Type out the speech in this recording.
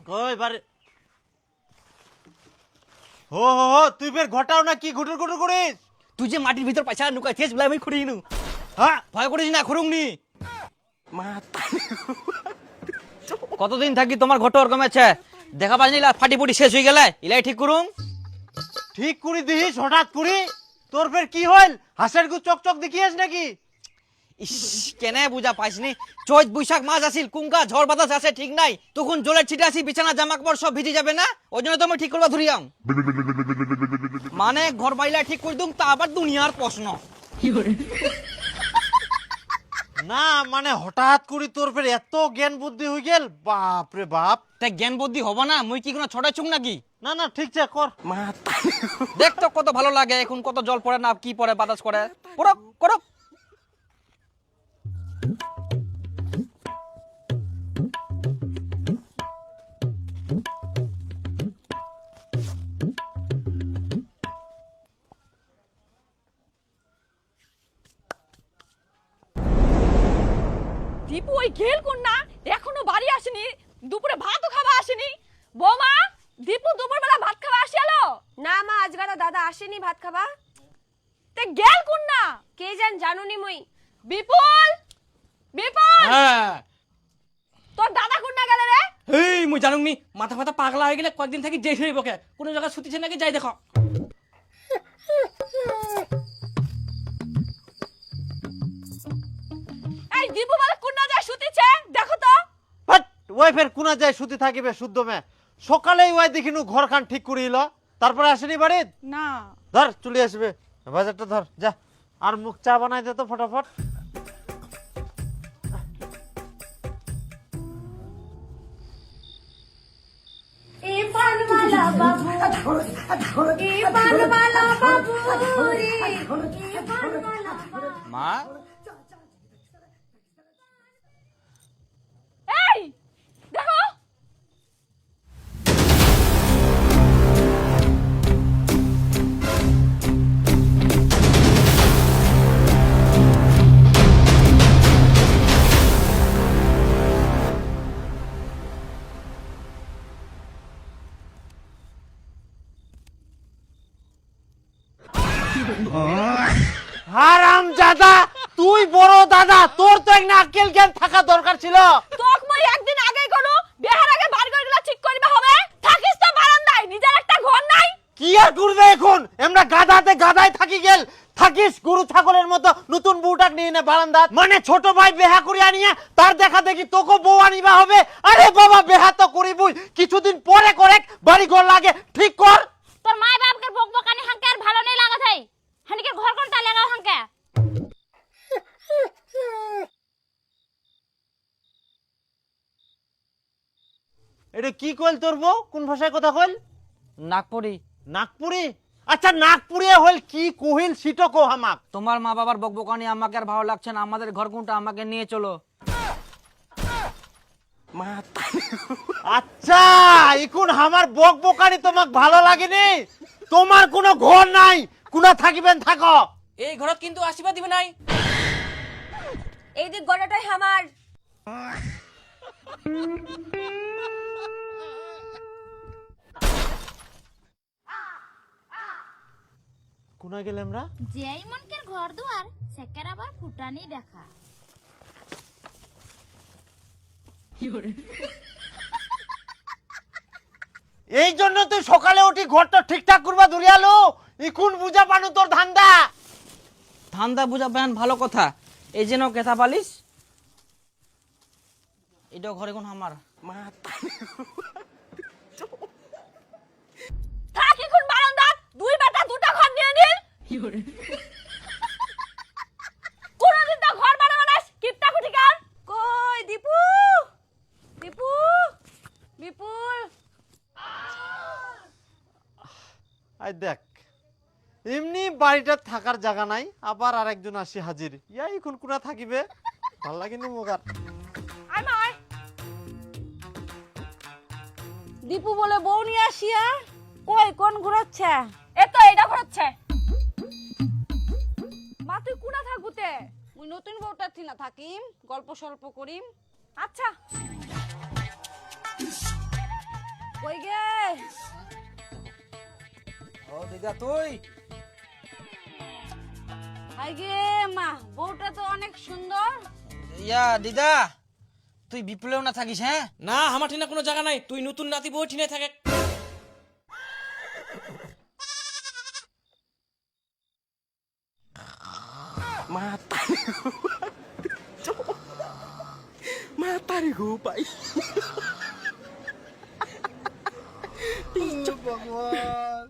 কই বারে হো হো হো তুই ফের ঘটাও না কি ঘুটুর ঘুটুর করিস? তুই যে মাটির ভিতর পয়সা নুকাইছিস বলে আমি খুঁড়ি নু। হ্যাঁ ভয় করিস না, খুঁড়ুংনি। কতদিন থাকি তোমার ঘট ওরকম আছে, দেখা পাস নি ফাটি ফুটি শেষ হয়ে গেলে ইলাই ঠিক করুন। ঠিক করে দিস হঠাৎ করে তোর ফের কি হইল? হাসের গু চক চক দেখিস নাকি? ইস কেনে বুঝা পাইসনি, চৈত বৈশাখ মাস আসিল, কুঙ্কা ঝড় বাতাস আছে ঠিক নাই, তখন জলের ছিটে আসি বিছানা জামা কাপড় সব ভিজে যাবে না, ওই জন্য তো আমি ঠিক করবা ধরিয়াম। মানে ঘর বাইলা ঠিক করে দুম তা আবার দুনিয়ার প্রশ্ন। না মানে হঠাৎ করে তোর ফের এত জ্ঞান বুদ্ধি হয়ে গেল, বাপ রে বাপ। তাই জ্ঞান বুদ্ধি হবো না, মুই কি কোনো ছোটা চুং নাকি? না না ঠিক আছে কর। দেখ তো কত ভালো লাগে এখন, কত জল পড়ে না কি পড়ে বাতাস করে, করো করো। দীপু ওই গেল কোন না, এখনো বাড়ি আসেনি, দুপুরে ভাতও খাওয়া আসেনি। বৌমা, দীপু দুপুরবেলা ভাত খাওয়া আসিয়ালো? না মা, আজকাল দাদা আসেনি ভাত খাবা। তে গেল কোন না? কে জানুনি মুই। বিপুল, বিপুল, হ্যাঁ তোর দাদা কোন না গেল রে? এই মুই জানুম নি, মাথা ফাতা পাগলা হয়ে গেলে কয়েকদিন থাকি জেল হইব কে, কোন জায়গা ছুটিছে নাকি যাই দেখো। এই দীপু বলে কোন না যায় শুতিছে, দেখো তো। বাট ওই ফের কোনা যায় সুতি থাকিবে শুদ্ধ মে, সকালেই ওই দেখিনু ঘর খান ঠিক করিল, তারপরে আসেনি বাড়ি। না ধর চলে আসবে, বাজারটা ধর যা, আর মুখ চা বানাই দে তো ফটাফট। এ পানওয়ালা বাবু, এ পানওয়ালা বাবু রে, এ পানওয়ালা বাবু। মা এই দেখো, হারামজাদা, তুই বড় দাদা, তোর তো একটা আক্কেল জ্ঞান থাকা দরকার ছিল। তোক মই একদিন আগেই কোন বিহার আগে বাড়ি ঘরগুলো ঠিক করিবে হবে। থাকিস তো বারান্দায়, নিজের একটা ঘর নাই। কি আর করবে এখন, আমরা গাদাতে গাদায় থাকি গেল, থাকিস গরু ছাগলের মতো নতুন বউটাক নিয়ে নে বারান্দা, মানে ছোট ভাই বেহা করিয়া নিয়ে তার দেখা দেখি তোকে বউ আনিবা হবে। আরে বাবা বেহা তো করিবই, কিছুদিন পরে করে বাড়ি ঘর লাগে ঠিক কর। তোর মা বাপকে বকবকানি হাঙ্কে আর ভালো নেই লাগত হই, হানিকে ঘর কোনটা লাগাও হাঙ্কে। এটা কি কইল তোর বউ, কোন ভাষায় কথা কইল? নাগপুরি। নাগপুরি? আচ্ছা নাগপুরিয়া হইল কি কহিল সিটো কো হামাক। তোমার মা বাবার বকবকানি আমাকে আর ভালো লাগছে না, আমাদের ঘর কোনটা আমাকে নিয়ে চলো। আচ্ছা এখন আমার বকবকানি তোমাক ভালো লাগেনি, তোমার কোনো ঘর নাই, কোনা থাকিবেন থাকো। এই ঘরত কিন্তু আসিবা দিবে নাই। এই দিক গড়াটাই আমার। কোনা গেলে আমরা? যেই মনকের ঘর দুয়ার সেকের আবার ফুটানি দেখা। এই জন্য তুই সকালে উঠি ঘরটা ঠিকঠাক করবা ধরিয়ালো, এখন বুঝা পানু তোর ধান্দা। ধান্দা বুঝা বেন ভালো কথা, এই যেন কেথা পালিস, এটা ঘরে কোন আমার। থাক এখন বারান্দা, দুই বেটা দুটা ঘর নিয়ে নিল। কোনদিন তো ঘর বানানো না, কিপটা কুটিকার। কই দীপু, দীপু, বিপুল। আই দেখ এমনি বাড়িটা থাকার জায়গা নাই, আবার আরেকজন আসি হাজির, ইয়া এখন কোনা থাকিবে, ভাল লাগেনি মোগার। আয় মায়, দীপু বলে বউ নিয়ে আসিয়া কই কোন ঘুরাচ্ছে? এ তো এইটা ঘুরছে। মা তুই কোনা থাকবুতে? মুই নতুন বউটা থিনা থাকিম, গল্প সল্প করিম। আচ্ছা কই গে ও দিদা তুই হাই গে মা বউটা তো অনেক সুন্দর ইয়া দিদা তুই বিপ্লব না থাকিস হ্যাঁ না আমার ঠিনা কোনো জায়গা নাই, তুই নতুন নাতি বউ ঠিনে থাকে। Matahari ko pa. ভগবান